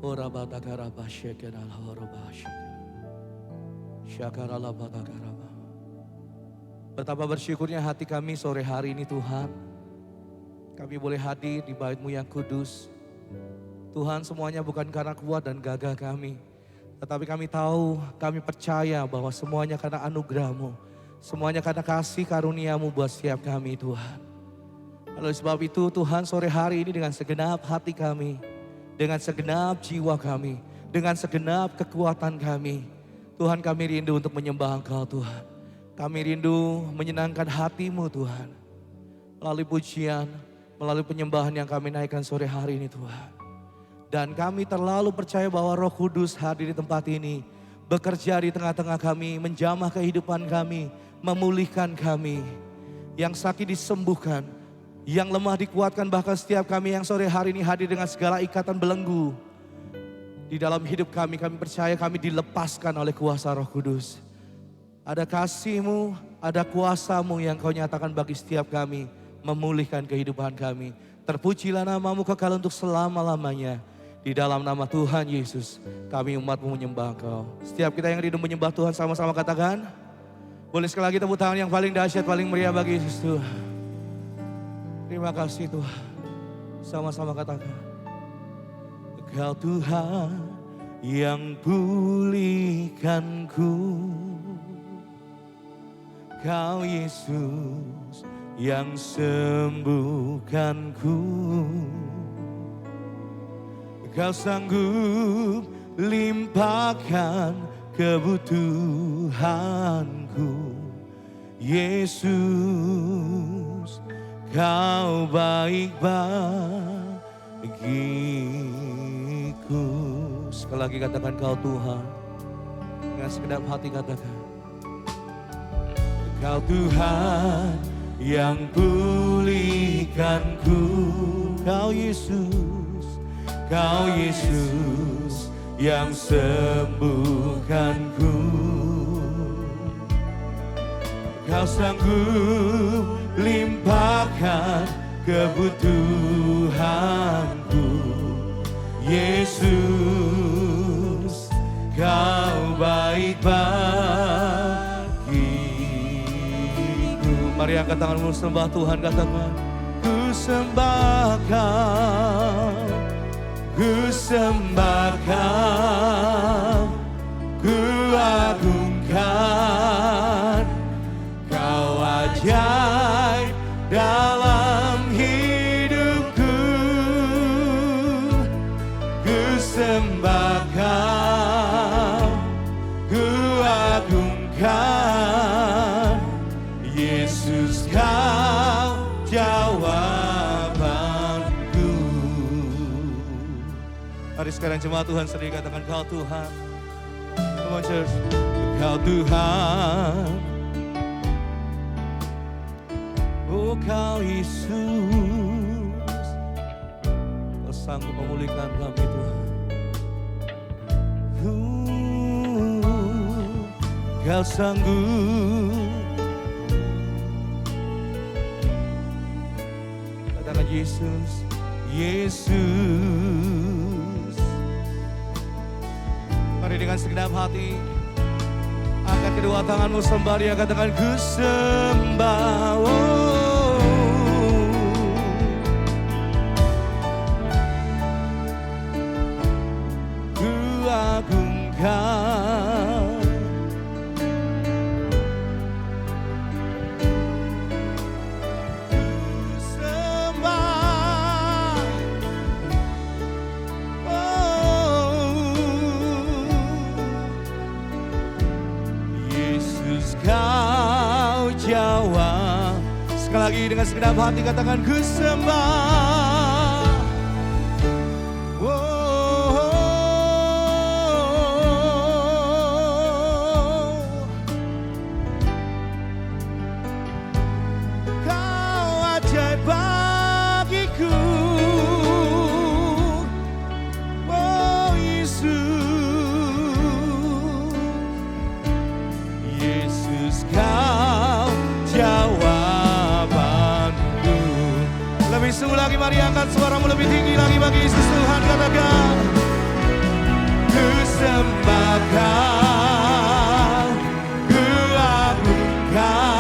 Ora batagara basyekera lahoro basyekera. Syakara la batagara ba. Betapa bersyukurnya hati kami sore hari ini Tuhan. Kami boleh hadir di bait-Mu yang kudus. Tuhan, semuanya bukan karena kuat dan gagah kami. Tetapi kami tahu, kami percaya bahwa semuanya karena anugerah-Mu. Semuanya karena kasih karunia-Mu buat setiap kami Tuhan. Oleh sebab itu Tuhan, sore hari ini dengan segenap hati kami, dengan segenap jiwa kami, dengan segenap kekuatan kami, Tuhan, kami rindu untuk menyembah Engkau Tuhan. Kami rindu menyenangkan hati-Mu Tuhan. Melalui pujian, melalui penyembahan yang kami naikkan sore hari ini Tuhan. Dan kami terlalu percaya bahwa Roh Kudus hadir di tempat ini, bekerja di tengah-tengah kami, menjamah kehidupan kami, memulihkan kami. Yang sakit disembuhkan, yang lemah dikuatkan, bahkan setiap kami yang sore hari ini hadir dengan segala ikatan belenggu. Di dalam hidup kami percaya kami dilepaskan oleh kuasa Roh Kudus. Ada kasih-Mu, ada kuasa-Mu yang Kau nyatakan bagi setiap kami, memulihkan kehidupan kami. Terpujilah nama-Mu kekal untuk selama-lamanya. Di dalam nama Tuhan Yesus, kami umat-Mu menyembah Kau. Setiap kita yang rindu menyembah Tuhan sama-sama katakan. Boleh sekali lagi tepuk tangan yang paling dahsyat, paling meriah bagi Yesus Tuhan. Terima kasih Tuhan. Sama-sama katakan. Engkau Tuhan yang pulihkanku. Kau Yesus yang sembuhkanku. Kau sanggup limpahkan kebutuhanku. Yesus, Kau baik bagiku. Sekali lagi katakan, Kau Tuhan. Dengan segenap hati katakan. Kau Tuhan yang pulihkanku. Kau Yesus, Kau Yesus yang sembuhkanku. Kau sanggup limpahkan kebutuhanku. Yesus, Kau baik bagiku. Mari angkat tanganmu, sembah Tuhan, katakan. Ku sembah Kau, ku sembah Kau, ku agungkan. Kau ajaib dalam hidupku. Ku sembah Kau, ku agungkan. Yesus, Kau jawabanku. Mari sekarang jemaat Tuhan sendiri katakan, Kau Tuhan. Come on church. Kau Tuhan. Oh Kau Yesus, Kau sanggup memulihkan kami Tuhan. Kau sanggup. Katakan Yesus, Yesus. Mari dengan segenap hati, angkat kedua tanganmu, sembah Dia, katakan ku sembah. Ku agungkan. Kau jawab. Sekali lagi dengan segenap hati katakan ku sembah. Kau ajaib bagiku. Oh Yesus, Kau jawabanku. Lebih sungguh lagi, mari angkat suaramu lebih tinggi lagi bagi Yesus Tuhan, katakan. sembahkan, ku agungkan.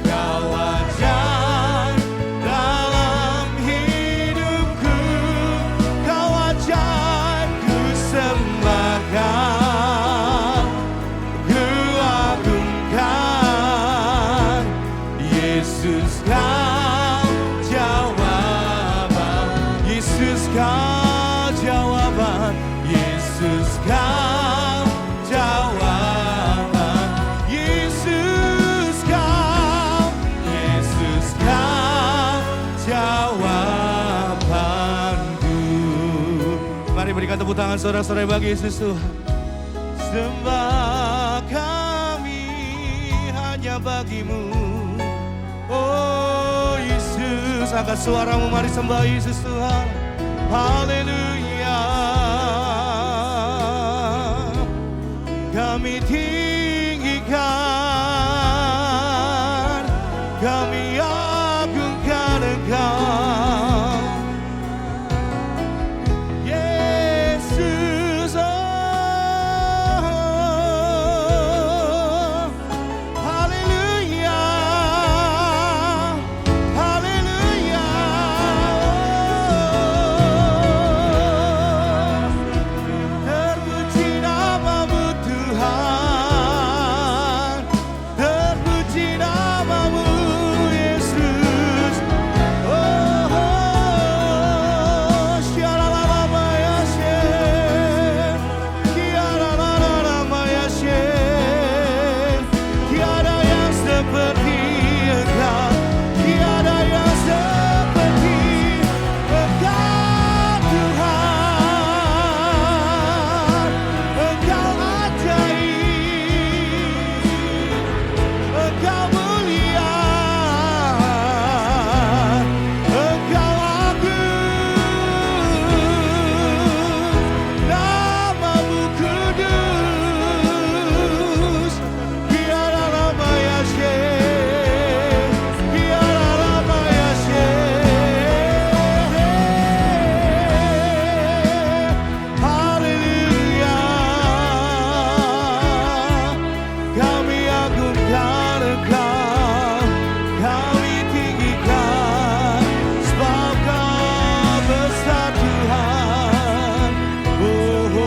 Kau ajaib dalam hidupku, kau ajaib, ku sembahkan, ku agungkan. Yesus kau jawaban, Yesus kau jawaban, Yesus kau jawaban, Yesus kau jawabanku. Mari berikan tepuk tangan saudara-saudara bagi Yesus Tuhan. Sembah kami hanya bagimu, oh Yesus. Angkat suaramu, mari sembah Yesus Tuhan. Haleluya. Kami tinggikan, kami agungkan Engkau, Yesus. Oh, haleluya, haleluya. Terpuji namamu Tuhan, terpuji namamu Yesus. Oh, syaralamayashe, kiaralamayashe. Tiada yang seperti Engkau, tiada yang seperti Engkau Tuhan. Engkau ajaib, Engkau mulia, Engkau agung, namamu kudus. Kiaralamayashe, kiaralamayashe. Haleluya. Kami agungkan Engkau, kami tinggikan, sebab Kau besar Tuhan. Oh, oh, oh.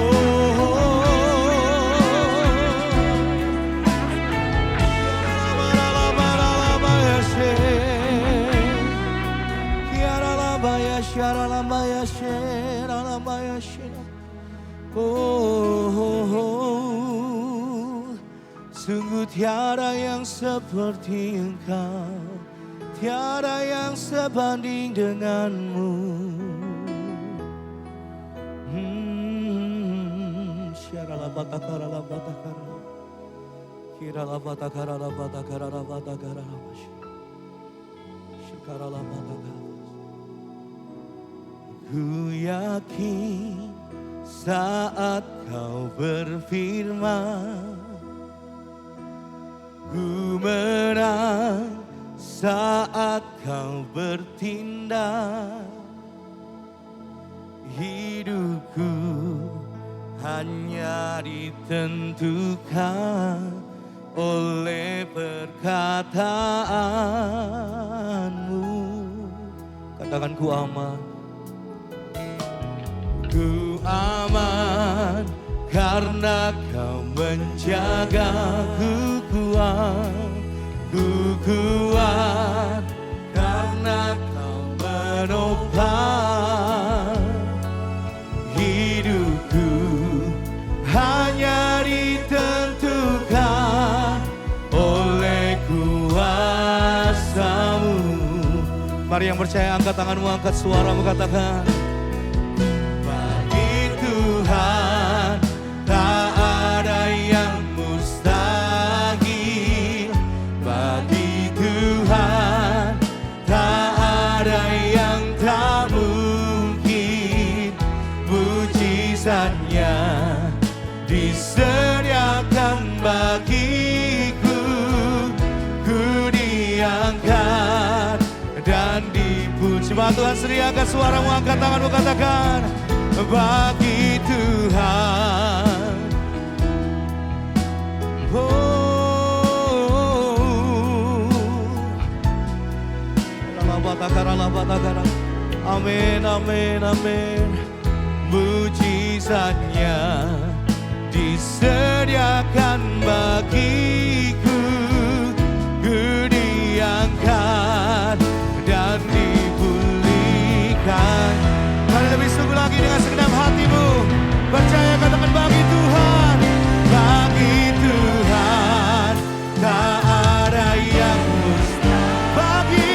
Oh, sungguh tiada yang seperti Engkau, tiada yang sebanding denganmu. Syaralabatakarabatakara, kiralabatakarabatakarabatakara, syikaralabatakara. Ku yakin saat Kau berfirman, ku menang saat Kau bertindak. Hidupku hanya ditentukan oleh perkataanmu. Katakan ku aman, ku aman karena Kau menjagaku. Ku kuat karena Kau menopang. Hidupku hanya ditentukan oleh kuasa-Mu. Mari yang percaya angkat tanganmu, angkat suaramu, katakan, bagi Tuhan tak ada yang mustahil. Bagi Tuhan tak ada yang tak mungkin. Mujizatnya disediakan bagiku. Ku diangkat dan dipuji. Tuhan seri, angkat suaramu, angkat tanganmu, katakan, bagi Tuhan. Amin, amin, amin. Mujizatnya disediakan bagiku, ku diangkat dan dipulihkan. Mari lebih sungguh lagi dengan segenap hatimu, percaya katakan bagi Tuhan, bagi Tuhan tak ada yang mustahil. Bagi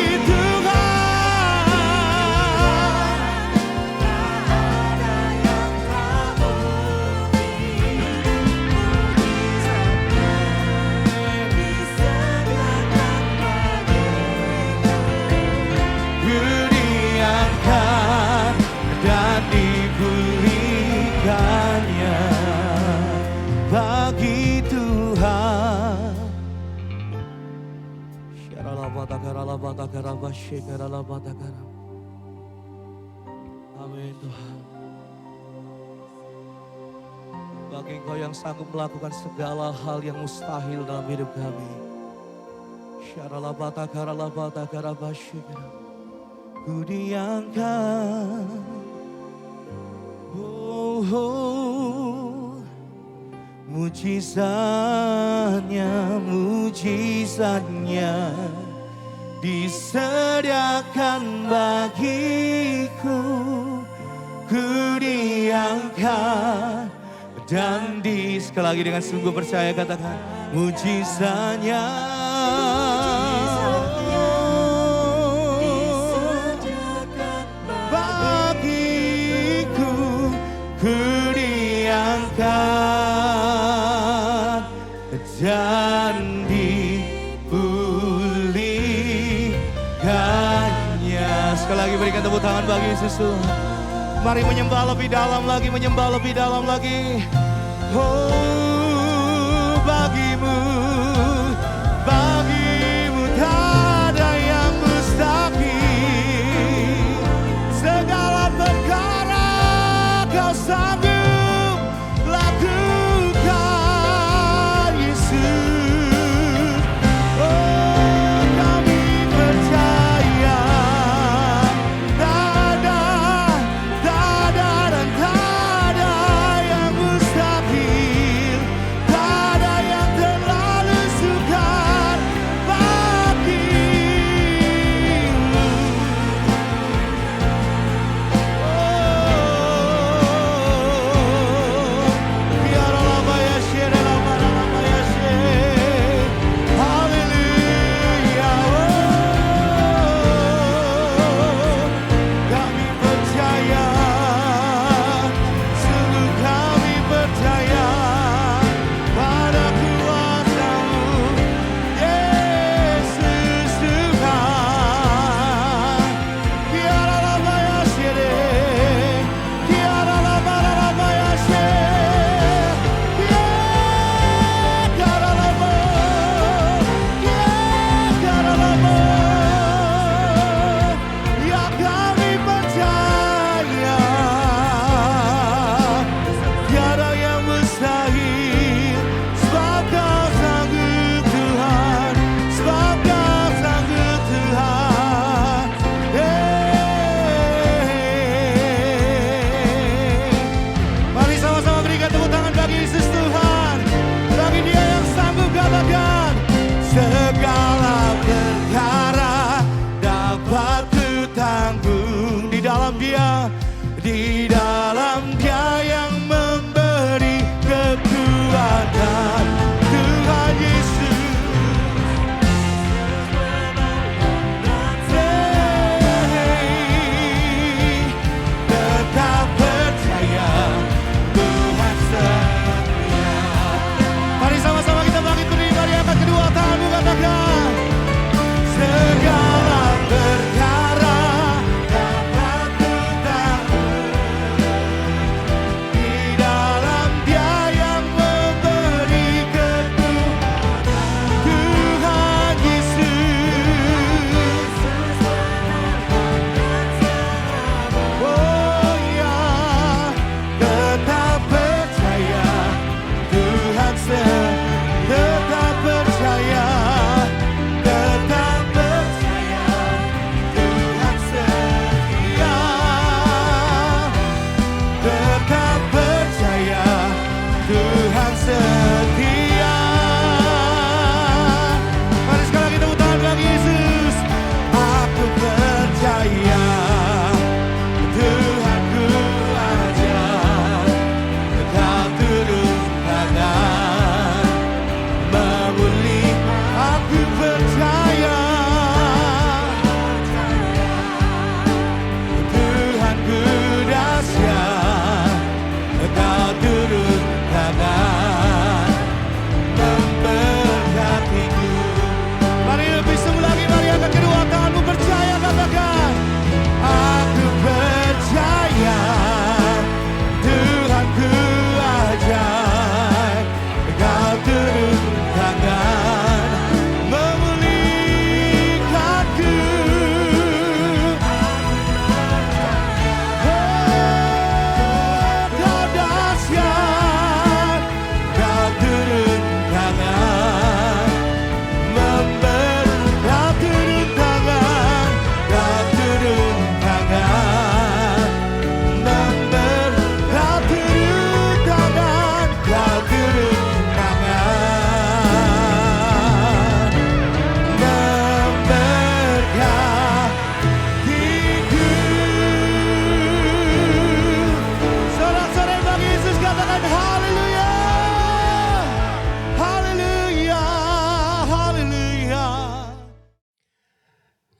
amin Tuhan. Bagi Engkau yang sanggup melakukan segala hal yang mustahil dalam hidup kami. Ku diangkat, mujizatnya, mujizatnya disediakan bagiku, ku diangkat dan sekali lagi dengan sungguh percaya katakan mujizatnya, bagiku, ku diangkat dan dipulihkannya. Sekali lagi berikan tepuk tangan bagi Yesus Tuhan. Mari menyembah lebih dalam lagi, menyembah lebih dalam lagi. Oh, bagimu tak ada yang mustahil. Segala perkara Kau sanggup lakukan, Yesus. Oh, kami percaya tak ada dan tak ada yang mustahil, tak ada yang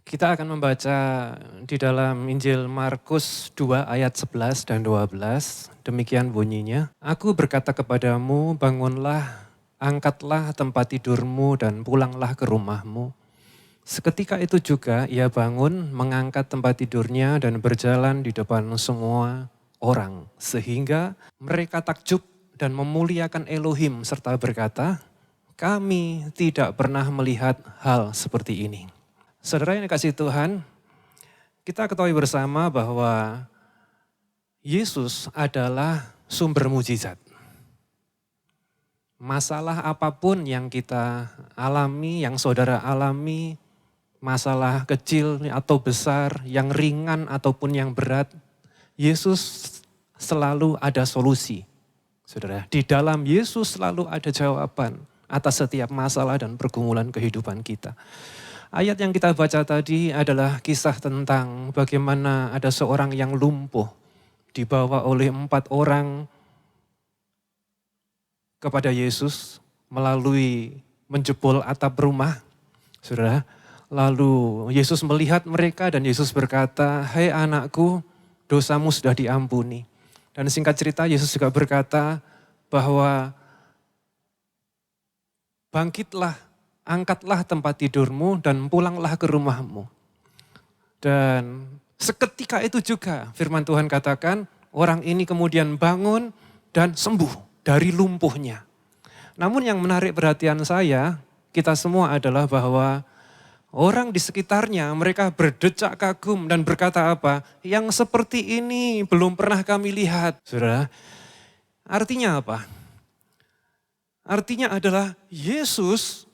Kita akan membaca di dalam Injil Markus 2 ayat 11 dan 12. Demikian bunyinya. Aku berkata kepadamu, bangunlah, angkatlah tempat tidurmu dan pulanglah ke rumahmu. Seketika itu juga ia bangun, mengangkat tempat tidurnya dan berjalan di depan semua orang. Sehingga mereka takjub dan memuliakan Elohim serta berkata, kami tidak pernah melihat hal seperti ini. Saudara yang dikasihi Tuhan, kita ketahui bersama bahwa Yesus adalah sumber mujizat. Masalah apapun yang kita alami, yang saudara alami, masalah kecil atau besar, yang ringan ataupun yang berat, Yesus selalu ada solusi. Saudara, di dalam Yesus selalu ada jawaban atas setiap masalah dan pergumulan kehidupan kita. Ayat yang kita baca tadi adalah kisah tentang bagaimana ada seorang yang lumpuh dibawa oleh 4 orang kepada Yesus melalui menjebol atap rumah. Saudara, lalu Yesus melihat mereka dan Yesus berkata, "Hai anakku, dosamu sudah diampuni." Dan singkat cerita Yesus juga berkata bahwa bangkitlah, angkatlah tempat tidurmu dan pulanglah ke rumahmu. Dan seketika itu juga firman Tuhan katakan orang ini kemudian bangun dan sembuh dari lumpuhnya. Namun yang menarik perhatian saya, kita semua adalah bahwa orang di sekitarnya mereka berdecak kagum dan berkata apa? Yang seperti ini belum pernah kami lihat. Saudara, artinya apa? Artinya adalah Yesus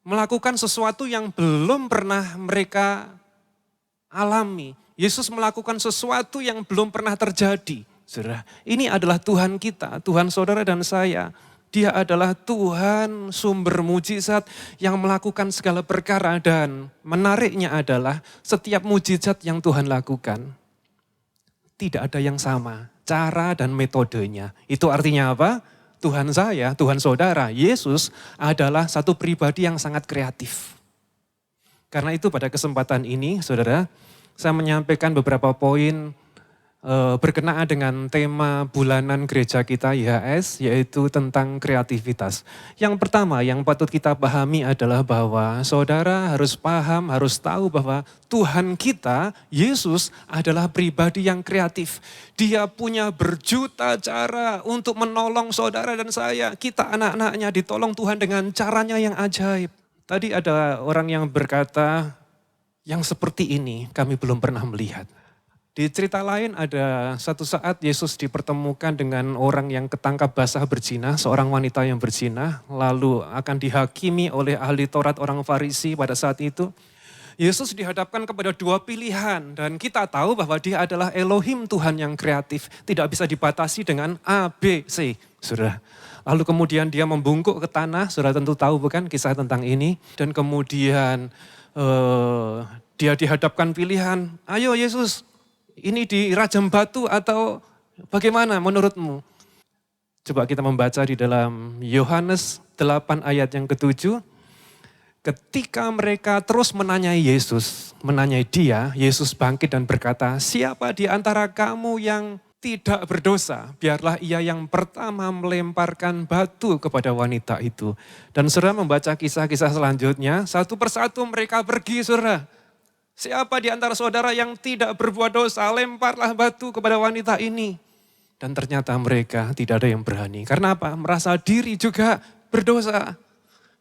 melakukan sesuatu yang belum pernah mereka alami. Yesus melakukan sesuatu yang belum pernah terjadi. Saudara, ini adalah Tuhan kita, Tuhan saudara dan saya. Dia adalah Tuhan sumber mujizat yang melakukan segala perkara dan menariknya adalah setiap mujizat yang Tuhan lakukan tidak ada yang sama, cara dan metodenya. Itu artinya apa? Tuhan saya, Tuhan saudara, Yesus adalah satu pribadi yang sangat kreatif. Karena itu pada kesempatan ini, saudara, saya menyampaikan beberapa poin berkenaan dengan tema bulanan gereja kita IHS, yaitu tentang kreativitas. Yang pertama yang patut kita pahami adalah bahwa saudara harus paham, harus tahu bahwa Tuhan kita, Yesus adalah pribadi yang kreatif. Dia punya berjuta cara untuk menolong saudara dan saya. Kita anak-anaknya ditolong Tuhan dengan caranya yang ajaib. Tadi ada orang yang berkata, yang seperti ini kami belum pernah melihat. Di cerita lain ada satu saat Yesus dipertemukan dengan orang yang ketangkap basah berzina, seorang wanita yang berzina, lalu akan dihakimi oleh ahli Taurat orang Farisi pada saat itu. Yesus dihadapkan kepada 2 pilihan dan kita tahu bahwa dia adalah Elohim, Tuhan yang kreatif, tidak bisa dibatasi dengan A, B, C. Saudara. Lalu kemudian dia membungkuk ke tanah, saudara tentu tahu bukan kisah tentang ini. Dan kemudian dia dihadapkan pilihan, ayo Yesus, ini dirajam batu atau bagaimana menurutmu? Coba kita membaca di dalam Yohanes 8 ayat yang ke-7. Ketika mereka terus menanyai Yesus, menanyai dia, Yesus bangkit dan berkata, siapa di antara kamu yang tidak berdosa? Biarlah ia yang pertama melemparkan batu kepada wanita itu. Dan saudara membaca kisah-kisah selanjutnya, satu persatu mereka pergi saudara. Siapa di antara saudara yang tidak berbuat dosa, lemparlah batu kepada wanita ini. Dan ternyata mereka tidak ada yang berani. Karena apa? Merasa diri juga berdosa.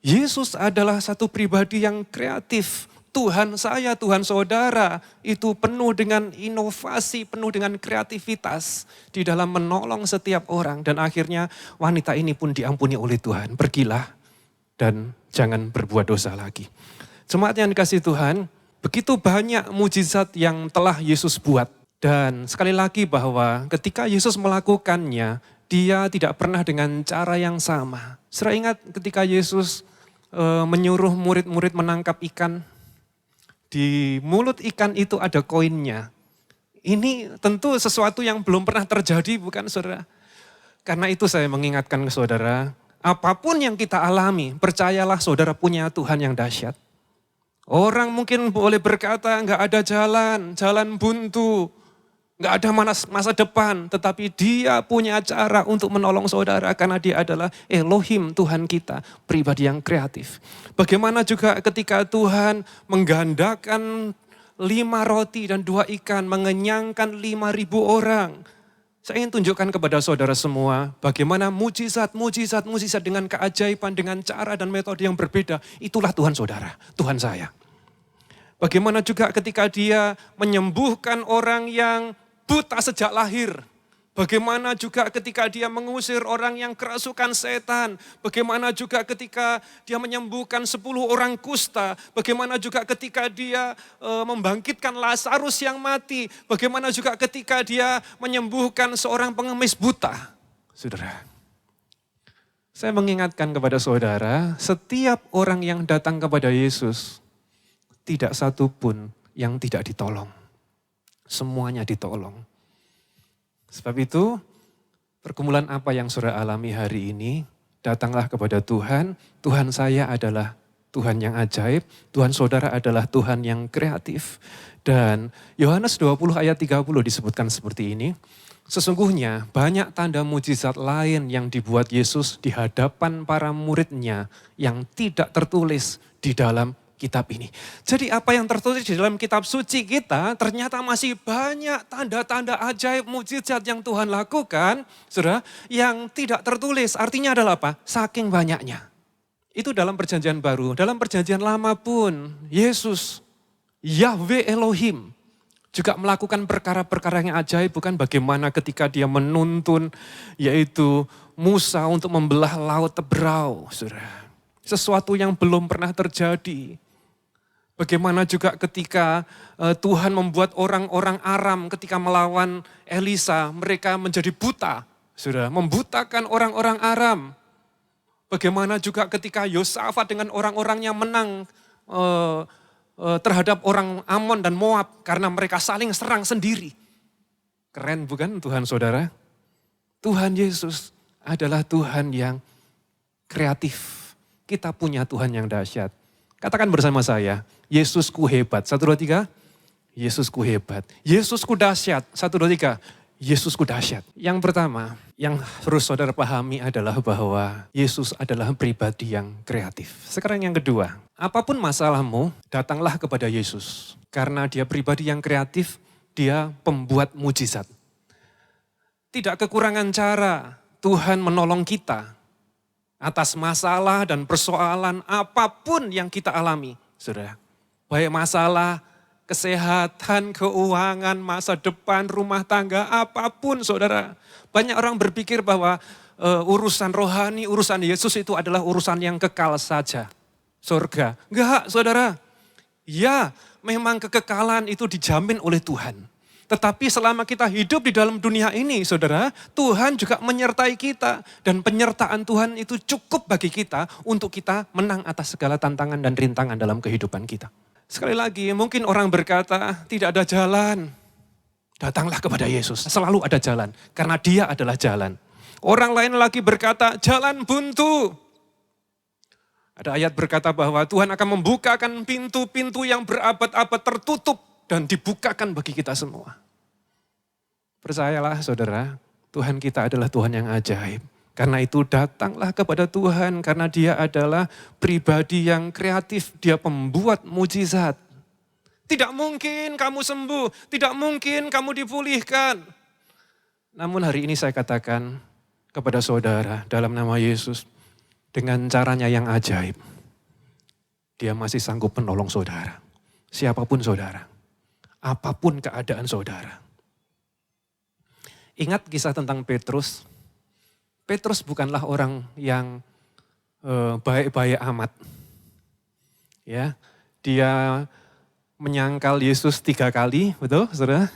Yesus adalah satu pribadi yang kreatif. Tuhan saya, Tuhan saudara itu penuh dengan inovasi, penuh dengan kreativitas di dalam menolong setiap orang. Dan akhirnya wanita ini pun diampuni oleh Tuhan. Pergilah dan jangan berbuat dosa lagi. Jemaat yang dikasihi Tuhan, begitu banyak mujizat yang telah Yesus buat. Dan sekali lagi bahwa ketika Yesus melakukannya, dia tidak pernah dengan cara yang sama. Saudara ingat ketika Yesus menyuruh murid-murid menangkap ikan. Di mulut ikan itu ada koinnya. Ini tentu sesuatu yang belum pernah terjadi bukan saudara? Karena itu saya mengingatkan ke saudara, apapun yang kita alami, percayalah saudara punya Tuhan yang dahsyat. Orang mungkin boleh berkata nggak ada jalan, jalan buntu, nggak ada masa depan. Tetapi dia punya cara untuk menolong saudara karena dia adalah Elohim, Tuhan kita, pribadi yang kreatif. Bagaimana juga ketika Tuhan menggandakan 5 roti dan 2 ikan, mengenyangkan 5.000 orang. Saya ingin tunjukkan kepada saudara semua bagaimana mujizat dengan keajaiban, dengan cara dan metode yang berbeda. Itulah Tuhan saudara, Tuhan saya. Bagaimana juga ketika dia menyembuhkan orang yang buta sejak lahir. Bagaimana juga ketika dia mengusir orang yang kerasukan setan. Bagaimana juga ketika dia menyembuhkan 10 orang kusta. Bagaimana juga ketika dia membangkitkan Lazarus yang mati. Bagaimana juga ketika dia menyembuhkan seorang pengemis buta. Saudara, saya mengingatkan kepada saudara, setiap orang yang datang kepada Yesus, tidak satu pun yang tidak ditolong. Semuanya ditolong. Sebab itu, pergumulan apa yang saudara alami hari ini, datanglah kepada Tuhan. Tuhan saya adalah Tuhan yang ajaib, Tuhan saudara adalah Tuhan yang kreatif. Dan Yohanes 20 ayat 30 disebutkan seperti ini. Sesungguhnya banyak tanda mujizat lain yang dibuat Yesus di hadapan para muridnya yang tidak tertulis di dalam kitab ini. Jadi apa yang tertulis di dalam kitab suci kita ternyata masih banyak tanda-tanda ajaib mujizat yang Tuhan lakukan, saudara, yang tidak tertulis. Artinya adalah apa? Saking banyaknya. Itu dalam perjanjian baru. Dalam perjanjian lama pun Yesus, Yahweh Elohim, juga melakukan perkara-perkara yang ajaib, bukan bagaimana ketika dia menuntun yaitu Musa untuk membelah laut Tebrau, saudara. Sesuatu yang belum pernah terjadi. Bagaimana juga ketika Tuhan membuat orang-orang Aram ketika melawan Elisa, mereka menjadi buta, saudara, membutakan orang-orang Aram. Bagaimana juga ketika Yosafat dengan orang-orangnya menang terhadap orang Amon dan Moab karena mereka saling serang sendiri. Keren bukan Tuhan saudara? Tuhan Yesus adalah Tuhan yang kreatif. Kita punya Tuhan yang dahsyat. Katakan bersama saya, Yesusku hebat. 1, 2, 3. Yesusku hebat. Yesusku dahsyat. 1, 2, 3. Yesusku dahsyat. Yang pertama, yang harus saudara pahami adalah bahwa Yesus adalah pribadi yang kreatif. Sekarang yang kedua, apapun masalahmu, datanglah kepada Yesus. Karena dia pribadi yang kreatif, dia pembuat mujizat. Tidak kekurangan cara Tuhan menolong kita atas masalah dan persoalan apapun yang kita alami, saudara. Baik masalah kesehatan, keuangan, masa depan, rumah tangga, apapun saudara. Banyak orang berpikir bahwa urusan rohani, urusan Yesus itu adalah urusan yang kekal saja. Surga. Enggak saudara. Ya, memang kekekalan itu dijamin oleh Tuhan. Tetapi selama kita hidup di dalam dunia ini, saudara, Tuhan juga menyertai kita. Dan penyertaan Tuhan itu cukup bagi kita untuk kita menang atas segala tantangan dan rintangan dalam kehidupan kita. Sekali lagi, mungkin orang berkata, tidak ada jalan. Datanglah kepada Yesus, selalu ada jalan. Karena dia adalah jalan. Orang lain lagi berkata, jalan buntu. Ada ayat berkata bahwa Tuhan akan membukakan pintu-pintu yang berabad-abad tertutup. Dan dibukakan bagi kita semua. Percayalah saudara, Tuhan kita adalah Tuhan yang ajaib. Karena itu datanglah kepada Tuhan, karena dia adalah pribadi yang kreatif, dia pembuat mujizat. Tidak mungkin kamu sembuh, tidak mungkin kamu dipulihkan. Namun hari ini saya katakan kepada saudara dalam nama Yesus, dengan caranya yang ajaib, dia masih sanggup menolong saudara. Siapapun saudara. Apapun keadaan saudara. Ingat kisah tentang Petrus. Petrus bukanlah orang yang baik-baik amat. Ya, dia menyangkal Yesus 3 kali, betul saudara?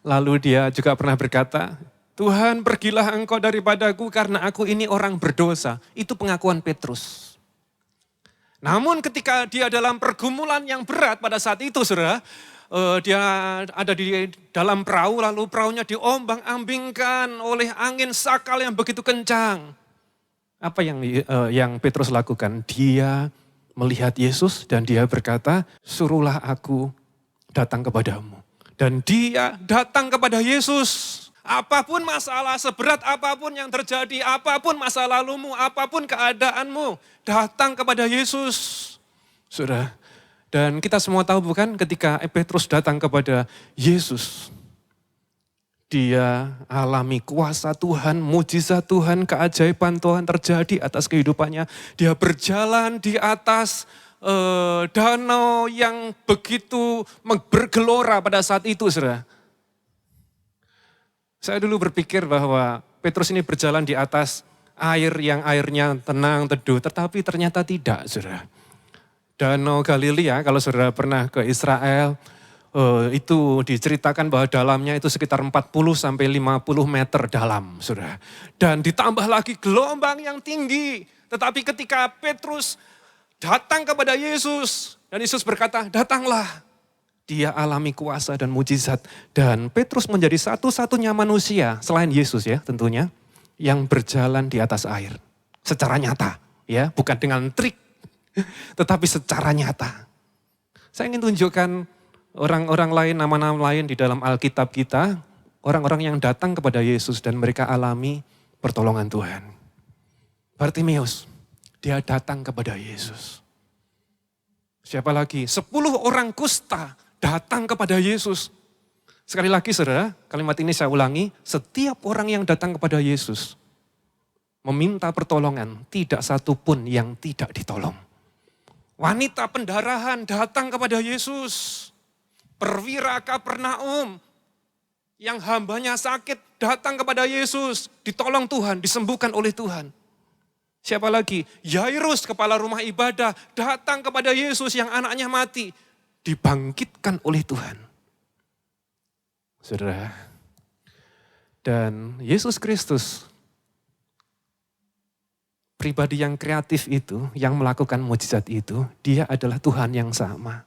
Lalu dia juga pernah berkata, Tuhan pergilah engkau daripadaku karena aku ini orang berdosa. Itu pengakuan Petrus. Namun ketika dia dalam pergumulan yang berat pada saat itu saudara, dia ada di dalam perahu, lalu perahunya diombang-ambingkan oleh angin sakal yang begitu kencang. Apa yang Petrus lakukan? Dia melihat Yesus dan dia berkata, suruhlah aku datang kepadamu. Dan dia datang kepada Yesus. Apapun masalah, seberat apapun yang terjadi, apapun masa lalumu, apapun keadaanmu, datang kepada Yesus. Saudara, dan kita semua tahu bukan ketika Petrus datang kepada Yesus, dia alami kuasa Tuhan, mujizat Tuhan, keajaiban Tuhan terjadi atas kehidupannya. Dia berjalan di atas danau yang begitu bergelora pada saat itu, saudara. Saya dulu berpikir bahwa Petrus ini berjalan di atas air yang airnya tenang, teduh, tetapi ternyata tidak, saudara. Danau Galilea, kalau saudara pernah ke Israel, itu diceritakan bahwa dalamnya itu sekitar 40 sampai 50 meter dalam, saudara. Dan ditambah lagi gelombang yang tinggi. Tetapi ketika Petrus datang kepada Yesus, dan Yesus berkata, datanglah. Dia alami kuasa dan mujizat. Dan Petrus menjadi satu-satunya manusia, selain Yesus ya tentunya, yang berjalan di atas air. Secara nyata, ya, bukan dengan trik, tetapi secara nyata. Saya ingin tunjukkan orang-orang lain, nama-nama lain di dalam Alkitab kita, orang-orang yang datang kepada Yesus dan mereka alami pertolongan Tuhan. Bartimeus, dia datang kepada Yesus. Siapa lagi? 10 orang kusta datang kepada Yesus. Sekali lagi saudara, kalimat ini saya ulangi, setiap orang yang datang kepada Yesus meminta pertolongan, tidak satu pun yang tidak ditolong. Wanita pendarahan datang kepada Yesus. Perwira Kapernaum yang hambanya sakit datang kepada Yesus, ditolong Tuhan, disembuhkan oleh Tuhan. Siapa lagi? Yairus, kepala rumah ibadah, datang kepada Yesus yang anaknya mati, dibangkitkan oleh Tuhan. Saudara, dan Yesus Kristus, pribadi yang kreatif itu, yang melakukan mujizat itu, dia adalah Tuhan yang sama.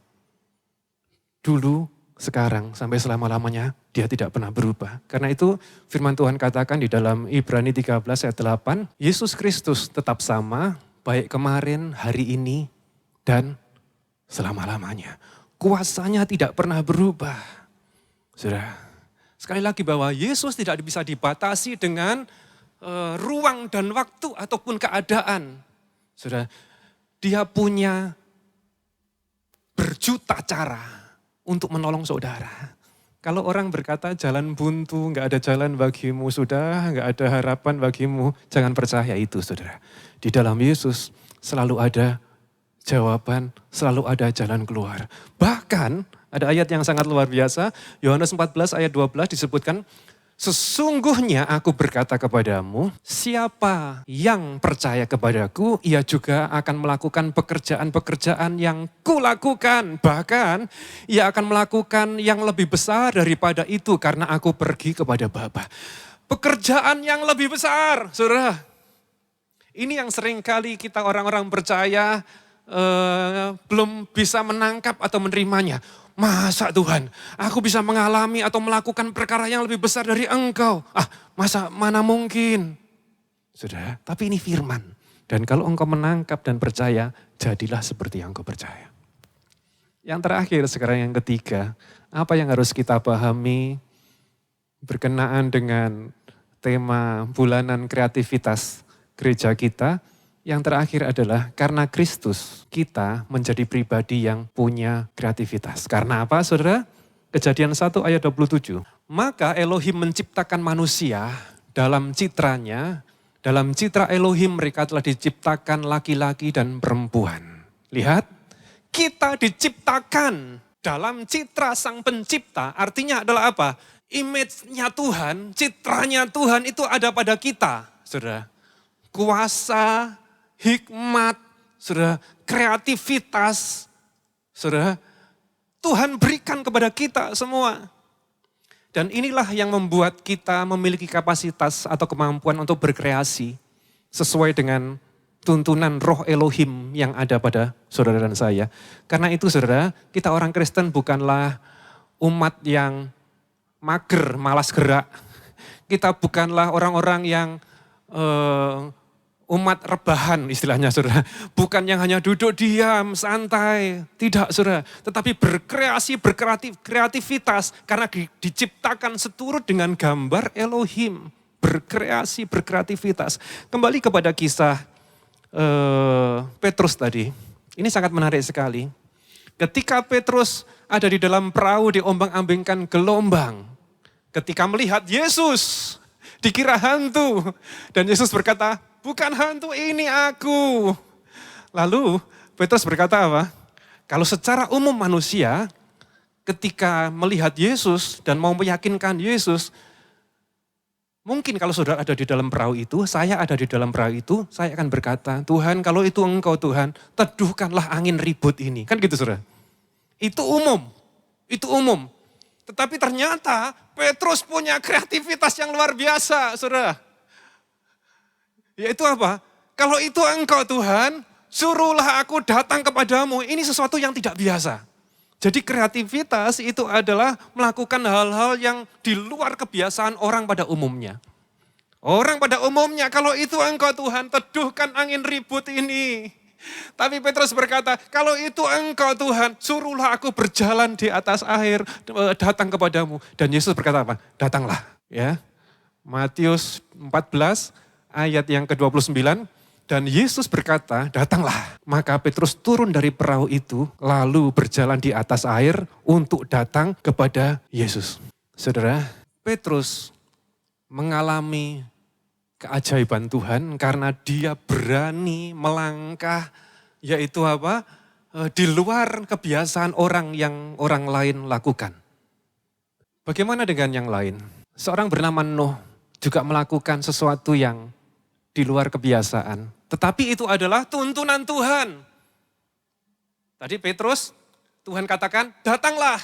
Dulu, sekarang, sampai selama-lamanya, dia tidak pernah berubah. Karena itu firman Tuhan katakan di dalam Ibrani 13 ayat 8, Yesus Kristus tetap sama, baik kemarin, hari ini, dan selama-lamanya. Kuasanya tidak pernah berubah. Saudara, sekali lagi bahwa Yesus tidak bisa dibatasi dengan ruang dan waktu ataupun keadaan. Saudara, dia punya berjuta cara untuk menolong saudara. Kalau orang berkata jalan buntu, nggak ada jalan bagimu, sudah nggak ada harapan bagimu, jangan percaya itu saudara. Di dalam Yesus selalu ada jawaban, selalu ada jalan keluar. Bahkan ada ayat yang sangat luar biasa, Yohanes 14 ayat 12 disebutkan, sesungguhnya aku berkata kepadamu, siapa yang percaya kepadaku, ia juga akan melakukan pekerjaan-pekerjaan yang kulakukan. Bahkan ia akan melakukan yang lebih besar daripada itu karena aku pergi kepada Bapa. Pekerjaan yang lebih besar, saudara. Ini yang seringkali kita orang-orang percaya belum bisa menangkap atau menerimanya. Masa Tuhan, aku bisa mengalami atau melakukan perkara yang lebih besar dari Engkau? Masa mana mungkin? Saudara, tapi ini firman. Dan kalau engkau menangkap dan percaya, jadilah seperti yang engkau percaya. Yang terakhir sekarang yang ketiga, apa yang harus kita pahami berkenaan dengan tema bulanan kreativitas gereja kita? Yang terakhir adalah karena Kristus kita menjadi pribadi yang punya kreativitas. Karena apa saudara? Kejadian 1 ayat 27. Maka Elohim menciptakan manusia dalam citranya. Dalam citra Elohim mereka telah diciptakan laki-laki dan perempuan. Lihat, kita diciptakan dalam citra sang pencipta. Artinya adalah apa? Image-nya Tuhan, citranya Tuhan itu ada pada kita. Saudara, kuasa, hikmat, saudara, kreativitas, saudara, Tuhan berikan kepada kita semua. Dan inilah yang membuat kita memiliki kapasitas atau kemampuan untuk berkreasi sesuai dengan tuntunan roh Elohim yang ada pada saudara dan saya. Karena itu saudara, kita orang Kristen bukanlah umat yang mager, malas gerak. Kita bukanlah orang-orang yang umat rebahan istilahnya saudara. Bukan yang hanya duduk diam, santai. Tidak saudara. Tetapi berkreasi, berkreativitas. Karena diciptakan seturut dengan gambar Elohim. Berkreasi, berkreativitas. Kembali kepada kisah Petrus tadi. Ini sangat menarik sekali. Ketika Petrus ada di dalam perahu diombang-ambingkan gelombang. Ketika melihat Yesus, dikira hantu. Dan Yesus berkata, bukan hantu, ini aku. Lalu Petrus berkata apa? Kalau secara umum manusia, ketika melihat Yesus dan mau meyakinkan Yesus, mungkin kalau saudara ada di dalam perahu itu, saya ada di dalam perahu itu, saya akan berkata, Tuhan kalau itu engkau Tuhan, teduhkanlah angin ribut ini. Kan gitu saudara. Itu umum, itu umum. Tetapi ternyata Petrus punya kreativitas yang luar biasa, saudara. Yaitu apa? Kalau itu engkau Tuhan, suruhlah aku datang kepadamu. Ini sesuatu yang tidak biasa. Jadi kreativitas itu adalah melakukan hal-hal yang di luar kebiasaan orang pada umumnya. Orang pada umumnya, kalau itu engkau Tuhan, teduhkan angin ribut ini. Tapi Petrus berkata, kalau itu engkau Tuhan, suruhlah aku berjalan di atas air, datang kepadamu. Dan Yesus berkata apa? Datanglah. Ya, Matius 14 ayat yang ke-29. Dan Yesus berkata, datanglah. Maka Petrus turun dari perahu itu, lalu berjalan di atas air untuk datang kepada Yesus. Saudara, Petrus mengalami keajaiban Tuhan karena dia berani melangkah, yaitu apa? Di luar kebiasaan orang yang orang lain lakukan. Bagaimana dengan yang lain? Seorang bernama Nuh juga melakukan sesuatu yang di luar kebiasaan. Tetapi itu adalah tuntunan Tuhan. Tadi Petrus, Tuhan katakan, datanglah.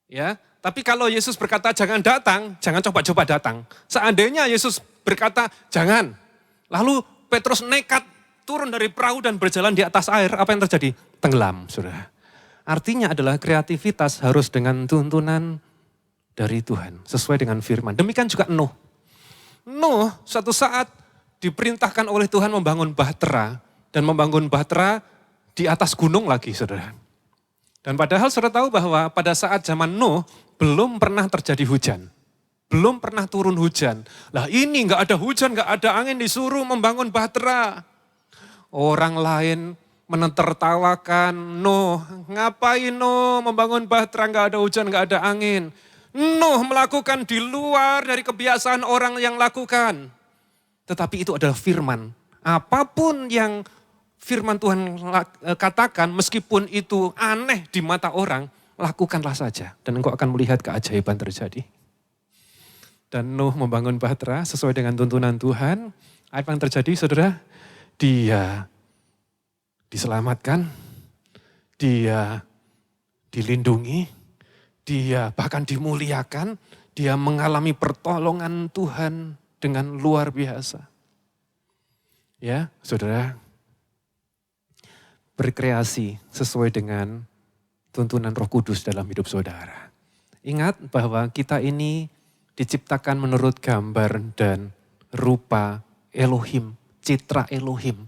Ya, tapi kalau Yesus berkata jangan datang, jangan coba-coba datang. Seandainya Yesus berkata jangan, lalu Petrus nekat turun dari perahu dan berjalan di atas air, apa yang terjadi? Tenggelam, saudara. Artinya adalah kreativitas harus dengan tuntunan dari Tuhan, sesuai dengan firman. Demikian juga Nuh. Nuh suatu saat diperintahkan oleh Tuhan membangun bahtera, dan membangun bahtera di atas gunung lagi, saudara. Dan padahal saudara tahu bahwa pada saat zaman Nuh, belum pernah terjadi hujan. Belum pernah turun hujan. Lah ini gak ada hujan, gak ada angin, disuruh membangun bahtera. Orang lain menertawakan, Nuh, ngapain Nuh membangun bahtera, gak ada hujan, gak ada angin. Nuh melakukan di luar dari kebiasaan orang yang lakukan. Tetapi itu adalah firman. Apapun yang firman Tuhan katakan, meskipun itu aneh di mata orang, lakukanlah saja. Dan engkau akan melihat keajaiban terjadi. Dan Nuh membangun bahtera sesuai dengan tuntunan Tuhan. Apa yang terjadi saudara? Dia diselamatkan, dia dilindungi, dia bahkan dimuliakan, dia mengalami pertolongan Tuhan dengan luar biasa. Ya, saudara, berkreasi sesuai dengan tuntunan Roh Kudus dalam hidup saudara. Ingat bahwa kita ini diciptakan menurut gambar dan rupa Elohim, citra Elohim.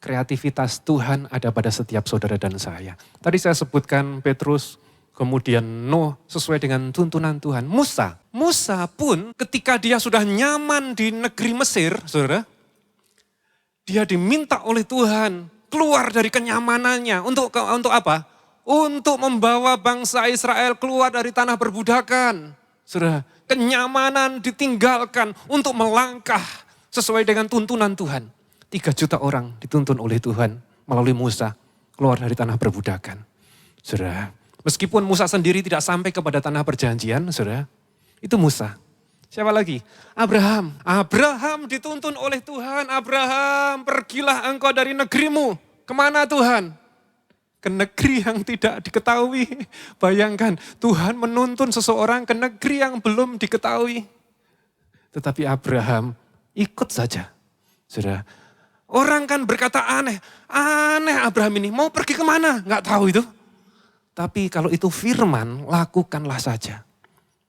Kreativitas Tuhan ada pada setiap saudara dan saya. Tadi saya sebutkan Petrus, kemudian Nuh sesuai dengan tuntunan Tuhan. Musa pun ketika dia sudah nyaman di negeri Mesir, saudara, dia diminta oleh Tuhan keluar dari kenyamanannya. Untuk apa? Untuk membawa bangsa Israel keluar dari tanah perbudakan. Saudara, kenyamanan ditinggalkan untuk melangkah sesuai dengan tuntunan Tuhan. 3 juta orang dituntun oleh Tuhan melalui Musa keluar dari tanah perbudakan. Saudara, meskipun Musa sendiri tidak sampai kepada tanah perjanjian, saudara, itu Musa. Siapa lagi? Abraham. Abraham dituntun oleh Tuhan. Abraham, pergilah engkau dari negerimu. Kemana Tuhan? Ke negeri yang tidak diketahui. Bayangkan, Tuhan menuntun seseorang ke negeri yang belum diketahui. Tetapi Abraham ikut saja. Saudara, orang kan berkata aneh Abraham ini mau pergi kemana? Nggak tahu itu. Tapi kalau itu firman, lakukanlah saja.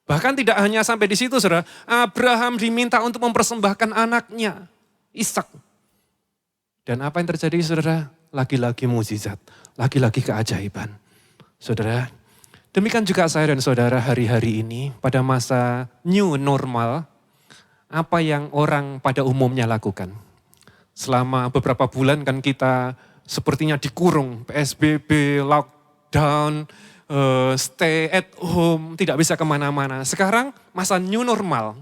Bahkan tidak hanya sampai di situ, saudara. Abraham diminta untuk mempersembahkan anaknya. Ishak. Dan apa yang terjadi saudara? Lagi-lagi mukjizat, lagi-lagi keajaiban. Saudara, demikian juga saya dan saudara hari-hari ini pada masa new normal, apa yang orang pada umumnya lakukan. Selama beberapa bulan kan kita sepertinya dikurung, PSBB, lockdown, stay at home, tidak bisa kemana-mana. Sekarang masa new normal.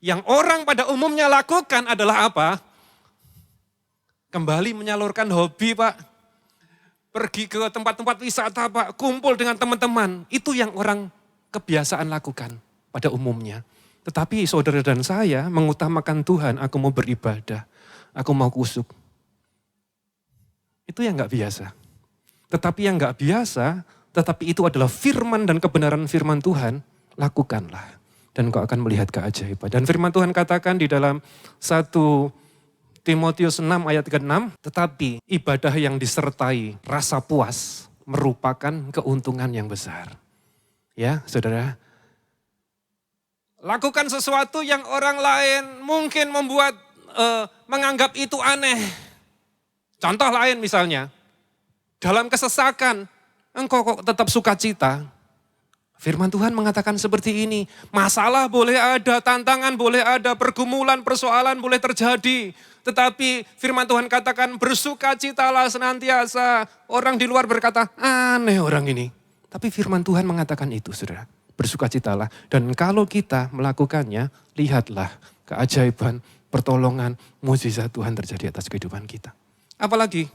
Yang orang pada umumnya lakukan adalah apa? Kembali menyalurkan hobi Pak. Pergi ke tempat-tempat wisata Pak, kumpul dengan teman-teman. Itu yang orang kebiasaan lakukan pada umumnya. Tetapi saudara dan saya mengutamakan Tuhan, aku mau beribadah, aku mau kusuk. Itu yang gak biasa. Tetapi yang gak biasa, tetapi itu adalah firman dan kebenaran firman Tuhan, lakukanlah. Dan kau akan melihat keajaiban. Dan firman Tuhan katakan di dalam 1 Timotius 6 ayat ke-6, tetapi ibadah yang disertai rasa puas merupakan keuntungan yang besar. Ya, saudara. Lakukan sesuatu yang orang lain mungkin membuat menganggap itu aneh. Contoh lain misalnya, dalam kesesakan engkau kok tetap sukacita. Firman Tuhan mengatakan seperti ini, masalah boleh ada, tantangan boleh ada, pergumulan, persoalan boleh terjadi. Tetapi firman Tuhan katakan bersukacitalah senantiasa. Orang di luar berkata, aneh orang ini. Tapi firman Tuhan mengatakan itu saudara, bersukacitalah. Dan kalau kita melakukannya, lihatlah keajaiban, pertolongan, mukjizat Tuhan terjadi atas kehidupan kita. Apalagi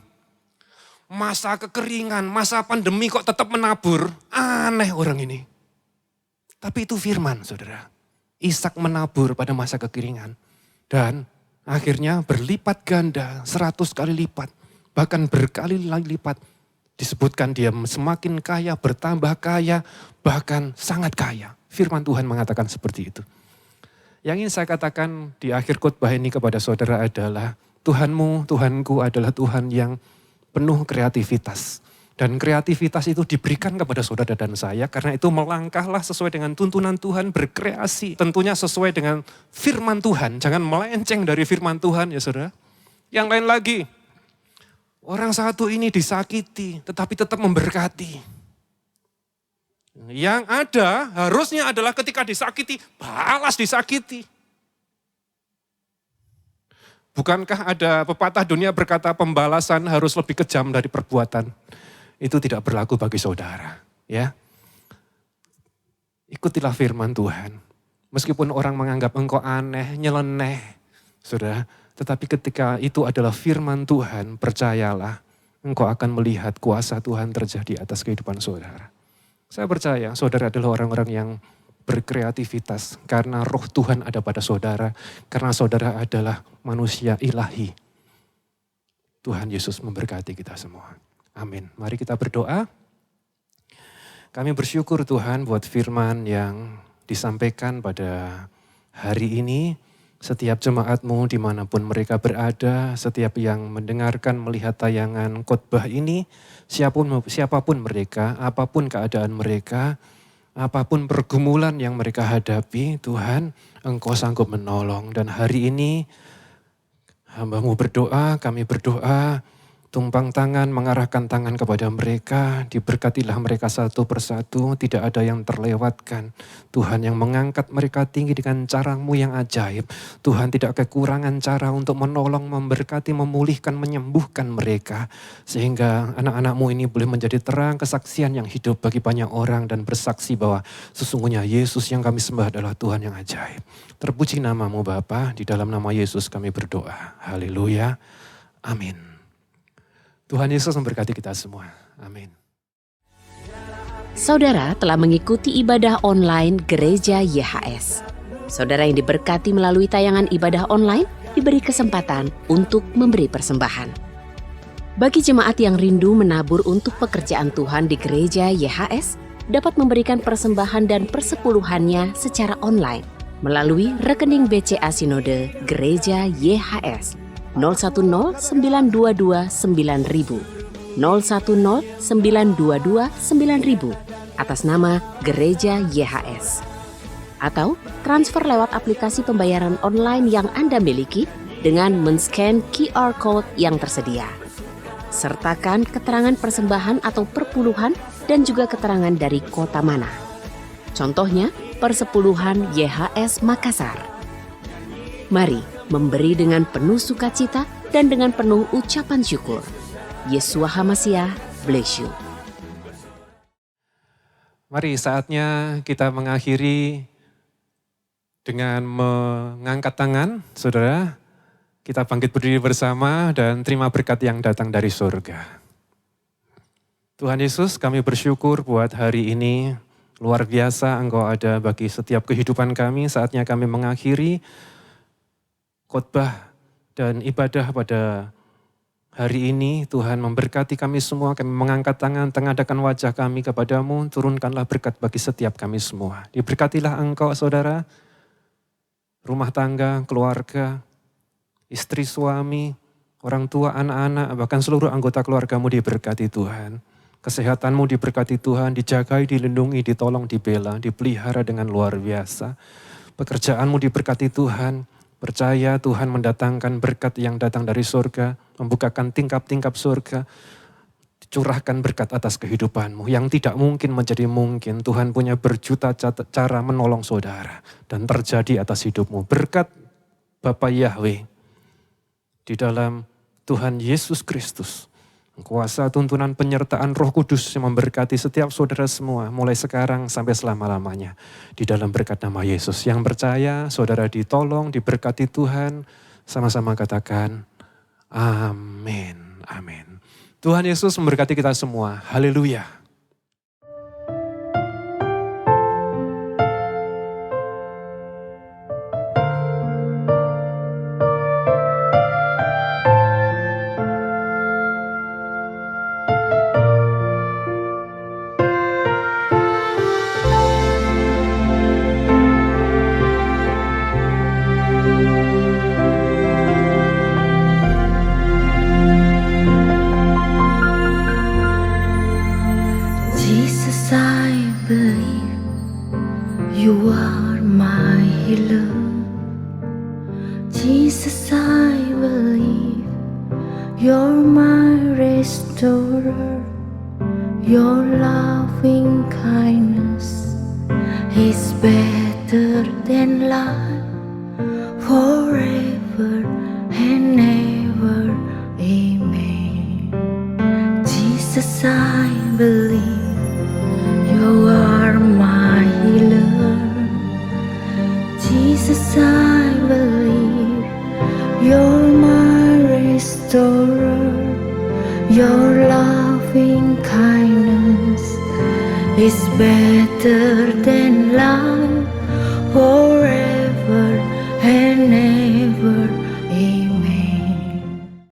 masa kekeringan, masa pandemi kok tetap menabur, aneh orang ini. Tapi itu firman saudara. Ishak menabur pada masa kekeringan. Dan akhirnya berlipat ganda, 100 kali lipat. Bahkan berkali lipat. Disebutkan dia semakin kaya, bertambah kaya, bahkan sangat kaya. Firman Tuhan mengatakan seperti itu. Yang ingin saya katakan di akhir khotbah ini kepada saudara adalah Tuhanmu, Tuhanku adalah Tuhan yang penuh kreativitas. Dan kreativitas itu diberikan kepada saudara dan saya, karena itu melangkahlah sesuai dengan tuntunan Tuhan, berkreasi. Tentunya sesuai dengan firman Tuhan, jangan melenceng dari firman Tuhan ya saudara. Yang lain lagi, orang satu ini disakiti tetapi tetap memberkati. Yang ada harusnya adalah ketika disakiti, balas disakiti. Bukankah ada pepatah dunia berkata pembalasan harus lebih kejam dari perbuatan? Itu tidak berlaku bagi saudara. Ya, ikutilah firman Tuhan. Meskipun orang menganggap engkau aneh, nyeleneh, saudara. Tetapi ketika itu adalah firman Tuhan, percayalah engkau akan melihat kuasa Tuhan terjadi atas kehidupan saudara. Saya percaya saudara adalah orang-orang yang berkreativitas karena roh Tuhan ada pada saudara. Karena saudara adalah manusia ilahi. Tuhan Yesus memberkati kita semua. Amin. Mari kita berdoa. Kami bersyukur Tuhan buat firman yang disampaikan pada hari ini. Setiap jemaat-Mu dimanapun mereka berada, setiap yang mendengarkan, melihat tayangan khotbah ini, siapapun mereka, apapun keadaan mereka, apapun pergumulan yang mereka hadapi, Tuhan Engkau sanggup menolong. Dan hari ini hamba-Mu berdoa, kami berdoa, tumpang tangan, mengarahkan tangan kepada mereka, diberkatilah mereka satu persatu, tidak ada yang terlewatkan. Tuhan yang mengangkat mereka tinggi dengan cara-Mu yang ajaib. Tuhan tidak kekurangan cara untuk menolong, memberkati, memulihkan, menyembuhkan mereka. Sehingga anak-anak-Mu ini boleh menjadi terang kesaksian yang hidup bagi banyak orang dan bersaksi bahwa sesungguhnya Yesus yang kami sembah adalah Tuhan yang ajaib. Terpuji nama-Mu Bapa, di dalam nama Yesus kami berdoa. Haleluya. Amin. Tuhan Yesus memberkati kita semua. Amin. Saudara telah mengikuti ibadah online Gereja YHS. Saudara yang diberkati melalui tayangan ibadah online diberi kesempatan untuk memberi persembahan. Bagi jemaat yang rindu menabur untuk pekerjaan Tuhan di Gereja YHS, dapat memberikan persembahan dan persepuluhannya secara online melalui rekening BCA Sinode Gereja YHS 010 922 9000 010 922 9000 atas nama Gereja YHS. Atau transfer lewat aplikasi pembayaran online yang Anda miliki dengan men-scan QR Code yang tersedia. Sertakan keterangan persembahan atau perpuluhan dan juga keterangan dari kota mana. Contohnya, Persepuluhan YHS Makassar. Mari memberi dengan penuh sukacita dan dengan penuh ucapan syukur. Yesua HaMasiah, bless you. Mari saatnya kita mengakhiri dengan mengangkat tangan, saudara. Kita bangkit berdiri bersama dan terima berkat yang datang dari surga. Tuhan Yesus, kami bersyukur buat hari ini. Luar biasa Engkau ada bagi setiap kehidupan kami. Saatnya kami mengakhiri khotbah dan ibadah pada hari ini. Tuhan memberkati kami semua. Kami mengangkat tangan, tengadakan wajah kami kepadamu. Turunkanlah berkat bagi setiap kami semua. Diberkatilah Engkau, saudara. Rumah tangga, keluarga, istri, suami, orang tua, anak-anak, bahkan seluruh anggota keluargamu diberkati Tuhan. Kesehatanmu diberkati Tuhan, dijagai, dilindungi, ditolong, dibela, dipelihara dengan luar biasa. Pekerjaanmu diberkati Tuhan, percaya Tuhan mendatangkan berkat yang datang dari surga, membukakan tingkap-tingkap surga, curahkan berkat atas kehidupanmu. Yang tidak mungkin menjadi mungkin, Tuhan punya berjuta cara menolong saudara dan terjadi atas hidupmu. Berkat Bapa Yahweh di dalam Tuhan Yesus Kristus, kuasa tuntunan penyertaan Roh Kudus yang memberkati setiap saudara semua mulai sekarang sampai selama-lamanya. Di dalam berkat nama Yesus, yang percaya saudara ditolong, diberkati Tuhan, sama-sama katakan amin, amin. Tuhan Yesus memberkati kita semua. Haleluya. Jesus, I believe you are my healer. Jesus, I believe you're my restorer. Your loving kindness is better than life, forever and ever. Amen. Jesus, I believe you are my healer. Jesus, I believe you're my restorer. Your loving kindness is better than life, forever and ever.